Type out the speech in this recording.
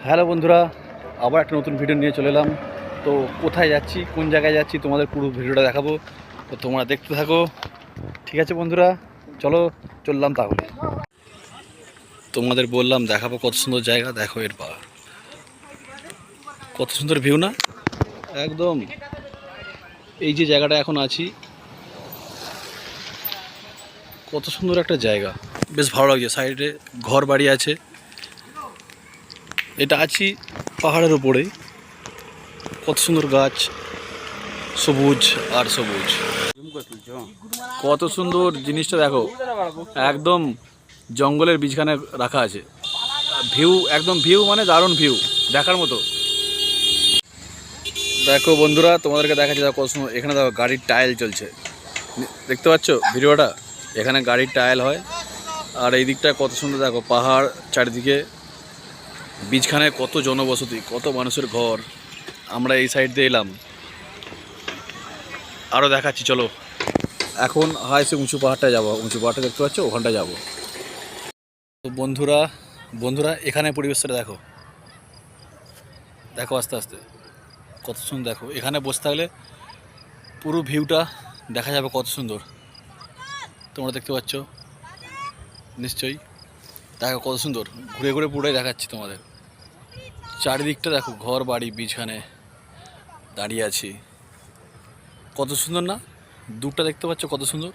Hello বন্ধুরা, আবার একটা নতুন ভিডিও নিয়ে চলে এলাম। তো কোথায় যাচ্ছি, কোন জায়গায় যাচ্ছি, তোমাদের পুরো ভিডিওটা দেখাবো। তো তোমরা দেখতে থাকো। ঠিক আছে বন্ধুরা, চলো চললাম তাহলে। তোমাদের বললাম দেখাবো কত সুন্দর জায়গা। দেখো এর পা কত সুন্দর ভিউ না, একদম। এই যে জায়গাটা এখন আছি, কত সুন্দর একটা জায়গা, বেশ ভালো লাগছে। সাইডে ঘর বাড়ি আছে। এটা আছি পাহাড়ের উপরে, কত সুন্দর গাছ, সবুজ আর সবুজ। কত সুন্দর জিনিসটা দেখো, একদম জঙ্গলের বীজখানে রাখা আছে। ভিউ একদম, ভিউ মানে দারুণ ভিউ, দেখার মতো। দেখো বন্ধুরা, তোমাদেরকে দেখাচ্ছি দেখো কত সুন্দর। এখানে দেখো গাড়ির টায়াল চলছে, দেখতে পাচ্ছ ভিডিওটা? এখানে গাড়ির টায়াল হয়। আর এই দিকটা কত সুন্দর দেখো, পাহাড় চারিদিকে, বীজখানে কত জনবসতি, কত মানুষের ঘর। আমরা এই সাইড দিয়ে এলাম, আরও দেখাচ্ছি চলো। এখন সে উঁচু পাহাড়টায় যাবো, উঁচু পাহাড়টা দেখতে পাচ্ছ, ওখানটায় যাবো। তো বন্ধুরা বন্ধুরা এখানে পরিবেশটা দেখো, দেখো আস্তে আস্তে কত সুন্দর। দেখো এখানে বসে থাকলে পুরো ভিউটা দেখা যাবে, কত সুন্দর। তোমরা দেখতে পাচ্ছ নিশ্চয়ই, দেখো কত সুন্দর। ঘুরে ঘুরে পুরোটাই দেখাচ্ছি তোমাদের। চারিদিকটা দেখো, ঘর বাড়ি, বীজখানে দাঁড়িয়ে আছি, কত সুন্দর না? দূরটা দেখতে পাচ্ছ কত সুন্দর।